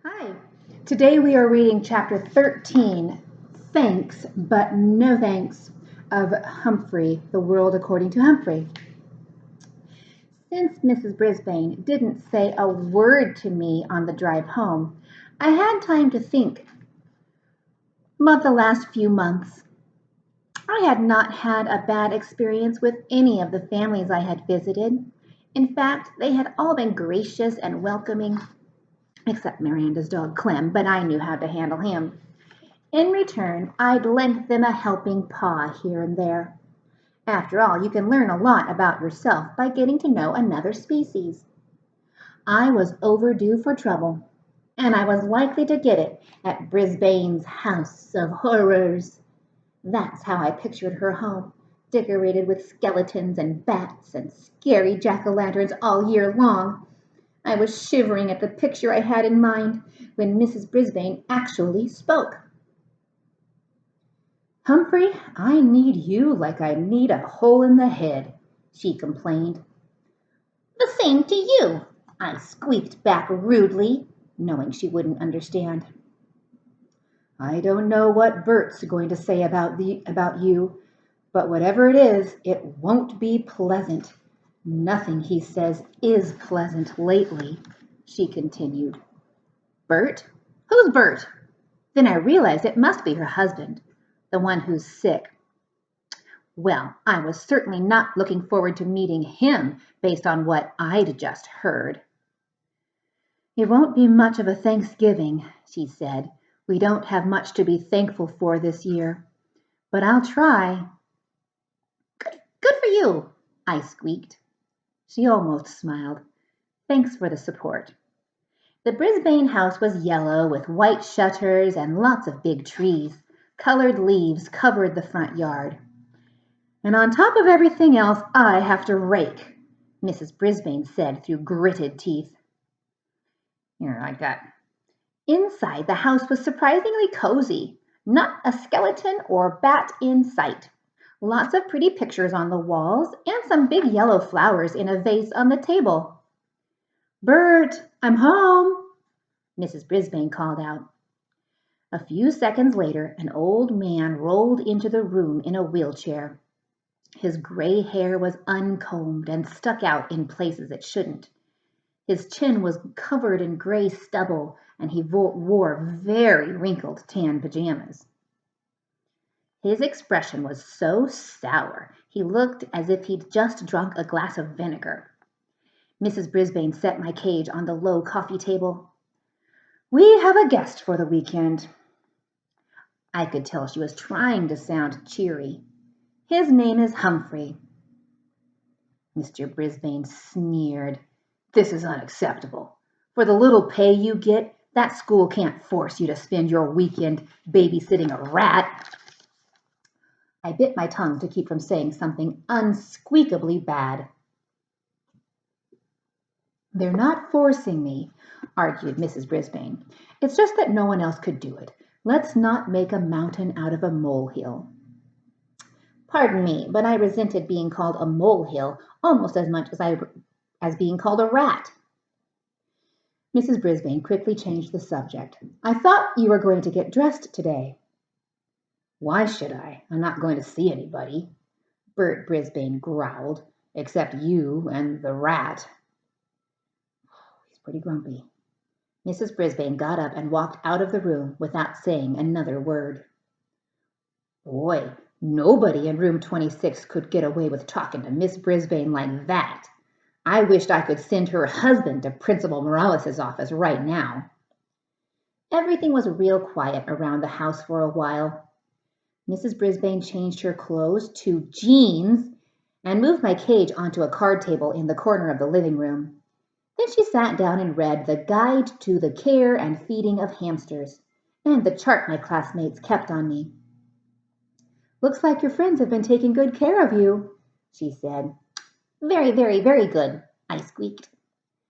Hi. Today we are reading chapter 13, Thanks but No Thanks, of Humphrey, The World According to Humphrey. Since Mrs. Brisbane didn't say a word to me on the drive home, I had time to think about the last few months. I had not had a bad experience with any of the families I had visited. In fact, they had all been gracious and welcoming, except Miranda's dog Clem, but I knew how to handle him. In return, I'd lent them a helping paw here and there. After all, you can learn a lot about yourself by getting to know another species. I was overdue for trouble, and I was likely to get it at Brisbane's House of Horrors. That's how I pictured her home, decorated with skeletons and bats and scary jack-o'-lanterns all year long. I was shivering at the picture I had in mind when Mrs. Brisbane actually spoke. "Humphrey, I need you like I need a hole in the head," she complained. "The same to you," I squeaked back rudely, knowing she wouldn't understand. "I don't know what Bert's going to say about you, but whatever it is, it won't be pleasant. Nothing he says is pleasant lately," she continued. "Bert? Who's Bert?" Then I realized it must be her husband, the one who's sick. Well, I was certainly not looking forward to meeting him based on what I'd just heard. "It won't be much of a Thanksgiving," she said. "We don't have much to be thankful for this year. But I'll try." Good for you," I squeaked. She almost smiled. "Thanks for the support." The Brisbane house was yellow with white shutters and lots of big trees. Colored leaves covered the front yard. "And on top of everything else, I have to rake," Mrs. Brisbane said through gritted teeth. Here, like that. Inside, the house was surprisingly cozy. Not a skeleton or bat in sight. Lots of pretty pictures on the walls and some big yellow flowers in a vase on the table. "Bert, I'm home," Mrs. Brisbane called out. A few seconds later, an old man rolled into the room in a wheelchair. His gray hair was uncombed and stuck out in places it shouldn't. His chin was covered in gray stubble, and he wore very wrinkled tan pajamas. His expression was so sour, he looked as if he'd just drunk a glass of vinegar. Mrs. Brisbane set my cage on the low coffee table. "We have a guest for the weekend." I could tell she was trying to sound cheery. "His name is Humphrey." Mr. Brisbane sneered. "This is unacceptable. For the little pay you get, that school can't force you to spend your weekend babysitting a rat." I bit my tongue to keep from saying something unsqueakably bad. "They're not forcing me," argued Mrs. Brisbane. "It's just that no one else could do it. Let's not make a mountain out of a molehill." Pardon me, but I resented being called a molehill almost as much as being called a rat. Mrs. Brisbane quickly changed the subject. "I thought you were going to get dressed today." "Why should I? I'm not going to see anybody," Bert Brisbane growled, "except you and the rat." He's pretty grumpy. Mrs. Brisbane got up and walked out of the room without saying another word. Boy, nobody in room 26 could get away with talking to Miss Brisbane like that. I wished I could send her husband to Principal Morales' office right now. Everything was real quiet around the house for a while. Mrs. Brisbane changed her clothes to jeans and moved my cage onto a card table in the corner of the living room. Then she sat down and read the Guide to the Care and Feeding of Hamsters and the chart my classmates kept on me. "Looks like your friends have been taking good care of you," she said. "Very, very, very good," I squeaked.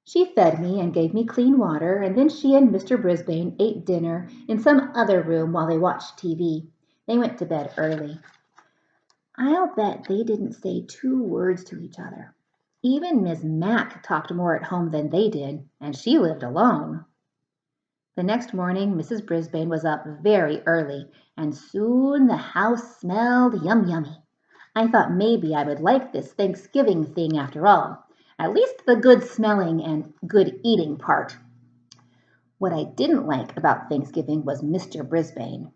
She fed me and gave me clean water, and then she and Mr. Brisbane ate dinner in some other room while they watched TV. They went to bed early. I'll bet they didn't say 2 words to each other. Even Miss Mack talked more at home than they did, and she lived alone. The next morning Mrs. Brisbane was up very early, and soon the house smelled yummy. I thought maybe I would like this Thanksgiving thing after all, at least the good smelling and good eating part. What I didn't like about Thanksgiving was Mr. Brisbane.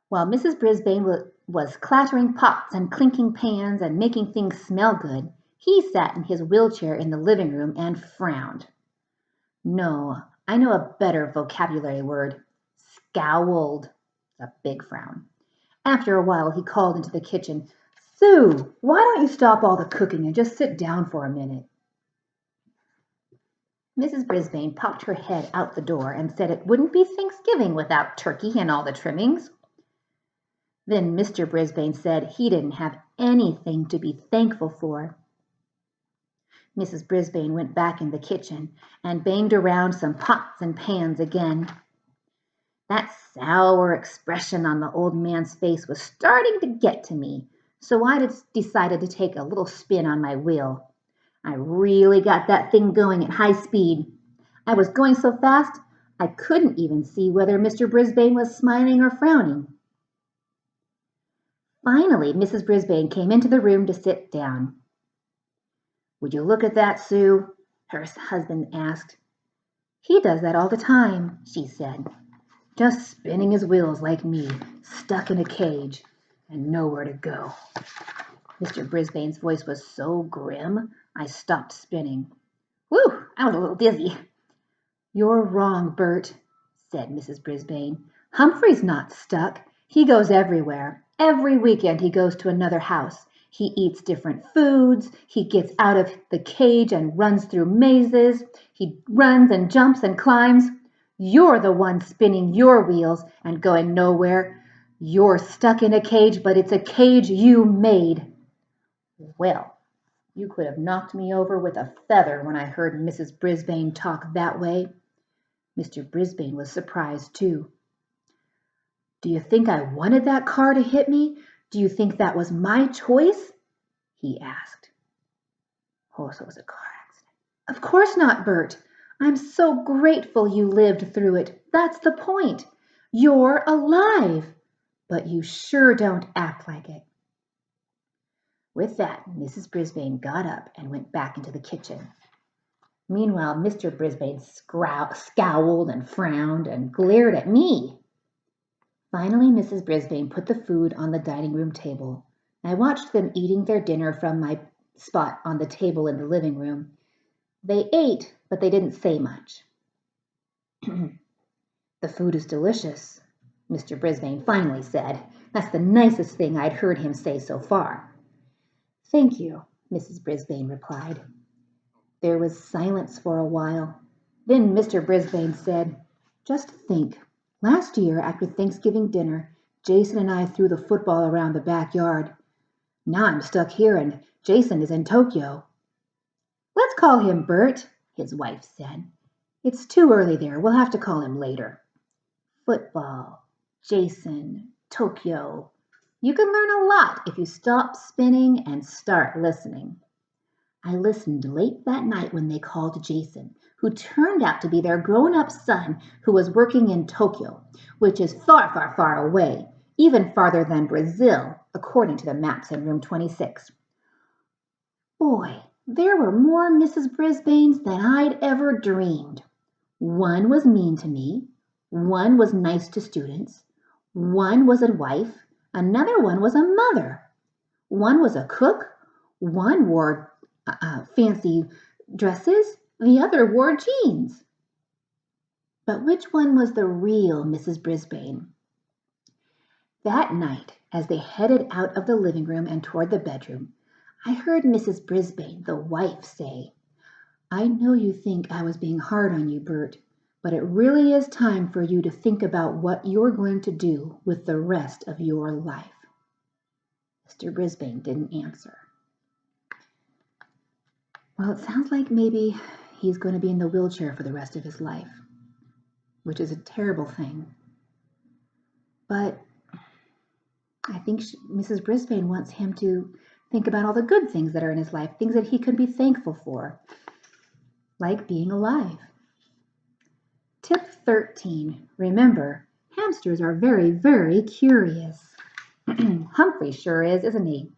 While Mrs. Brisbane was clattering pots and clinking pans and making things smell good, he sat in his wheelchair in the living room and frowned. No, I know a better vocabulary word. Scowled. A big frown. After a while, he called into the kitchen, "Sue, why don't you stop all the cooking and just sit down for a minute?" Mrs. Brisbane popped her head out the door and said it wouldn't be Thanksgiving without turkey and all the trimmings. Then Mr. Brisbane said he didn't have anything to be thankful for. Mrs. Brisbane went back in the kitchen and banged around some pots and pans again. That sour expression on the old man's face was starting to get to me, so I decided to take a little spin on my wheel. I really got that thing going at high speed. I was going so fast, I couldn't even see whether Mr. Brisbane was smiling or frowning. Finally, Mrs. Brisbane came into the room to sit down. "Would you look at that, Sue?" her husband asked. "He does that all the time," she said. "Just spinning his wheels like me, stuck in a cage and nowhere to go." Mr. Brisbane's voice was so grim, I stopped spinning. "Whew, I was a little dizzy." "You're wrong, Bert," said Mrs. Brisbane. "Humphrey's not stuck. He goes everywhere. Every weekend he goes to another house. He eats different foods. He gets out of the cage and runs through mazes. He runs and jumps and climbs. You're the one spinning your wheels and going nowhere. You're stuck in a cage, but it's a cage you made." Well, you could have knocked me over with a feather when I heard Mrs. Brisbane talk that way. Mr. Brisbane was surprised too. "Do you think I wanted that car to hit me? Do you think that was my choice?" he asked. "Oh, so it was a car accident." "Of course not, Bert. I'm so grateful you lived through it. That's the point. You're alive, but you sure don't act like it." With that, Mrs. Brisbane got up and went back into the kitchen. Meanwhile, Mr. Brisbane scowled and frowned and glared at me. Finally, Mrs. Brisbane put the food on the dining room table. I watched them eating their dinner from my spot on the table in the living room. They ate, but they didn't say much. "The food is delicious," Mr. Brisbane finally said. That's the nicest thing I'd heard him say so far. "Thank you," Mrs. Brisbane replied. There was silence for a while. Then Mr. Brisbane said, "Just think. Last year, after Thanksgiving dinner, Jason and I threw the football around the backyard. Now I'm stuck here and Jason is in Tokyo." "Let's call him Bert," his wife said. "It's too early there. We'll have to call him later." Football, Jason, Tokyo. You can learn a lot if you stop spinning and start listening. I listened late that night when they called Jason, who turned out to be their grown-up son who was working in Tokyo, which is far, far, far away, even farther than Brazil, according to the maps in room 26. Boy, there were more Mrs. Brisbanes than I'd ever dreamed. One was mean to me, one was nice to students, one was a wife, another one was a mother, one was a cook, one wore fancy dresses, the other wore jeans. But which one was the real Mrs. Brisbane? That night, as they headed out of the living room and toward the bedroom, I heard Mrs. Brisbane, the wife, say, "I know you think I was being hard on you, Bert, but it really is time for you to think about what you're going to do with the rest of your life." Mr. Brisbane didn't answer. Well, it sounds like maybe he's going to be in the wheelchair for the rest of his life, which is a terrible thing. But I think Mrs. Brisbane wants him to think about all the good things that are in his life, things that he could be thankful for, like being alive. Tip 13. Remember, hamsters are very, very curious. Humphrey sure is, isn't he?